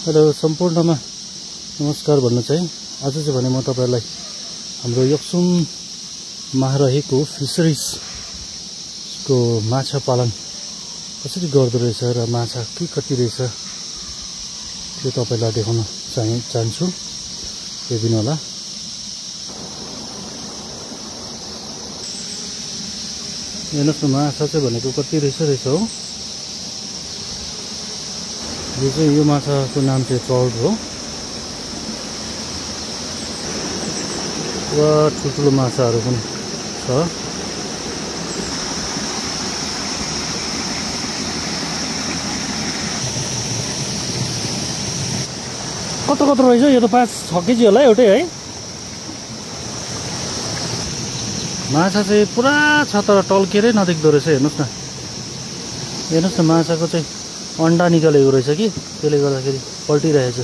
Hello सम्पूर्णमा नमस्कार भन्न चाहिँ आज चाहिँ भने म तपाईहरुलाई हाम्रो योक्सुममा रहेको फिशरिज को माछा पालन कसरी गर्दो रहेछ र माछा के कति रहेछ त्यो तपाईलाई देखाउन चाहन्छु। हेर्दिनु होला। हेर्नुस् न माछा चाहिँ भनेको कति रहेछ हो। यो माछाको नाम चाहिँ ट्राउट हो। र ठुल्ठुलो माछाहरू पनि छ। कत्रो रहेछ यो त 5-6 केजी होला एउटै है। माछा चाहिँ पुरा छ तर टल्केरै नदेख्दो रहेछ। हेर्नुस् न माछाको चाहिँ अन्डा निकालेको रहेछ कि त्यसले गर्दाखेरि पल्टिरहेछ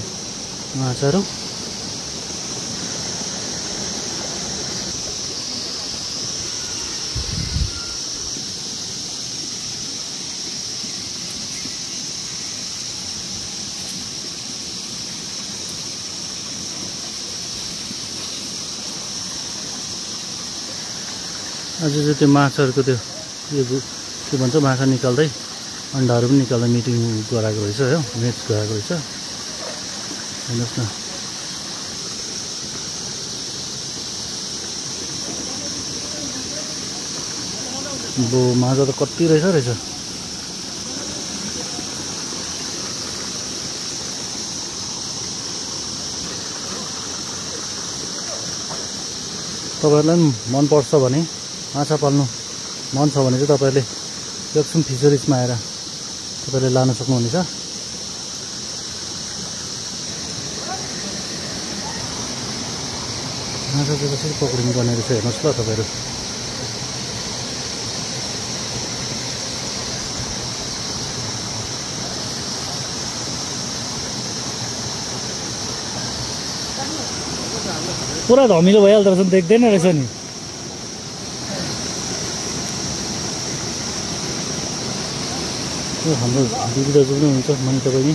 माछाहरू। आज चाहिँ त्यो माछाहरूको त्यो के भन्छ माछा निकाल्दै अन्डाहरू पनि निकाल्दा मिटिङ गराएको रहेछ हो। म्याच गराएको रहेछ। हेर्नुहोस् न बो माछा त कति रहेछ। तपाईहरुलाई मन पर्छ भने माछा पाल्नु मन छ भने चाहिँ तपाईहरुले योक्सुम फिशरिजमा आएर तपाईले लान सक्नुहुनेछ। माछा चाहिँ कसरी पक्रिनु पर्ने रहेछ हेर्नुहोस् ल तपाईहरु। पुरा धमिलो भइहाल्दो रहेछ देख्दैन रहेछ नि। हाम्रो दिदी दाजु पनि हुन्छ मनी तपाईँ नि।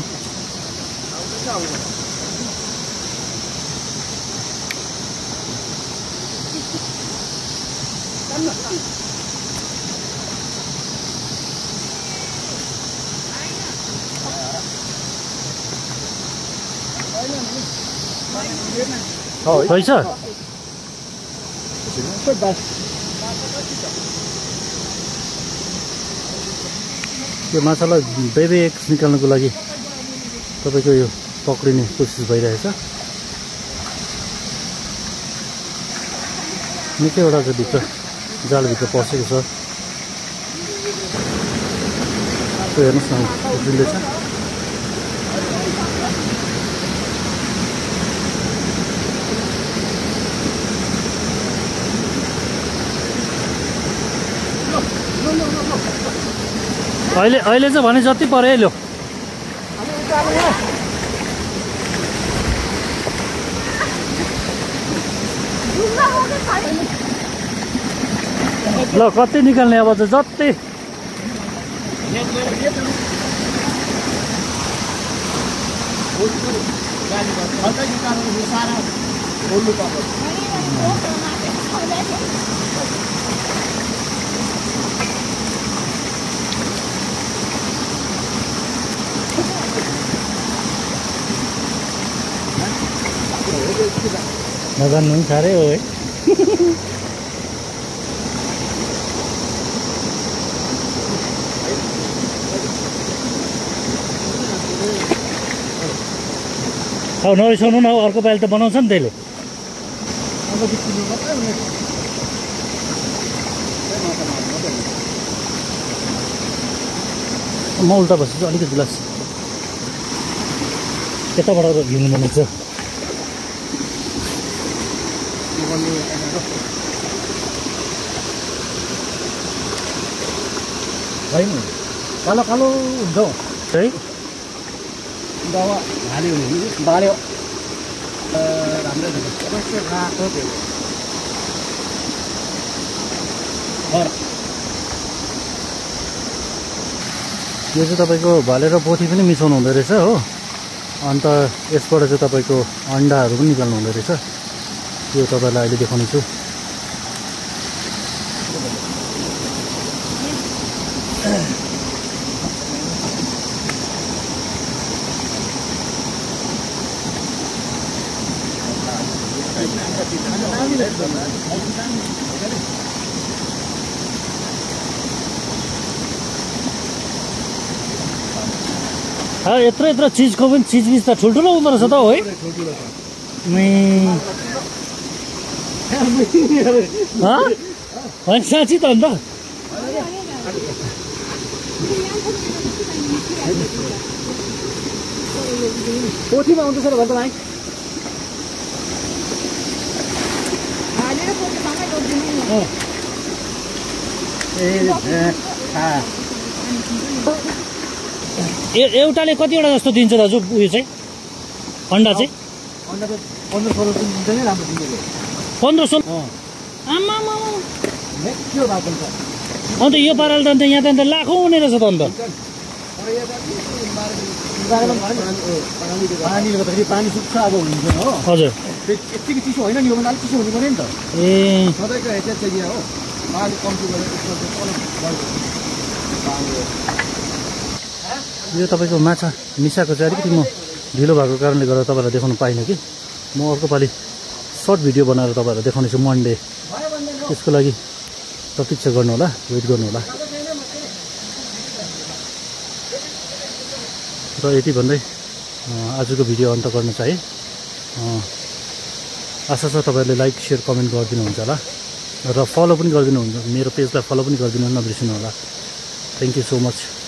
रहेछ यो माछालाई बेबी एग्स निकाल्नको लागि तपाईको यो पक्रिने कोसिस भइरहेछ। निकैवटा चाहिँ भित्र जालभित्र पसेको छ। त्यो हेर्नुहोस् न उफ्रिँदैछ। अहिले चाहिँ भने जति पर्यो लो। ल कति निकाल्ने अब चाहिँ जति नजान्नु पनि साह्रै हो है। अब नरिसाउनु न, अर्को पालि त बनाउँछ नि त्यसले। म उल्टा बस्छु अलिकति गिलास यताबाट घिर्नु पर्नेछ। कालो कालो हुन्छ है दवा हाल्यो भने बाल्यो राम्रै यो चाहिँ तपाईको भाले र पोथी पनि मिसाउनु हुँदो रहेछ हो। अन्त यसबाट चाहिँ तपाईँको अन्डाहरू पनि निकाल्नु हुँदो रहेछ। त्यो तपाईँलाई अहिले देखाउने छु। यत्रो चिजको पनि चिजबिज त ठुल्ठुलो हुँदो रहेछ त हो है। होइन साँच्ची त अन्त पोथीमा आउँदैछ र भन्दा भाइ एउटाले कतिवटा जस्तो दिन्छ दाजु उयो चाहिँ अन्डा चाहिँ 15-16 आमा अन्त यो पाराले त अन्त यहाँ त अन्त लाखौँ हुने रहेछ त अन्त पानी सुक्छ अब हुन्छ हो हजुर यतिकै चिसो होइन नि यो भन्दा अलिक चिसो हुनु पर्यो नि त ए सधैँको हैसियत चाहिँ यहाँ हो पानी कम्ती गरेर यो तपाईँको माछा मिसाएको चाहिँ अलिकति म ढिलो भएको कारणले गर्दा तपाईँहरूलाई देखाउनु पाइनँ कि म अर्को पालि सर्ट भिडियो बनाएर तपाईँहरूलाई देखाउनेछु मन्डे। त्यसको लागि प्रतीक्षा गर्नु होला, वेट गर्नु होला। र यति भन्दै आजको भिडियो अन्त गर्न चाहे। आशा छ तपाईँहरूले लाइक सेयर कमेन्ट गरिदिनुहुन्छ होला र फलो पनि गरिदिनुहुन्छ, मेरो पेजलाई फलो पनि गरिदिनु नबिर्सिनु होला। Thank you so much.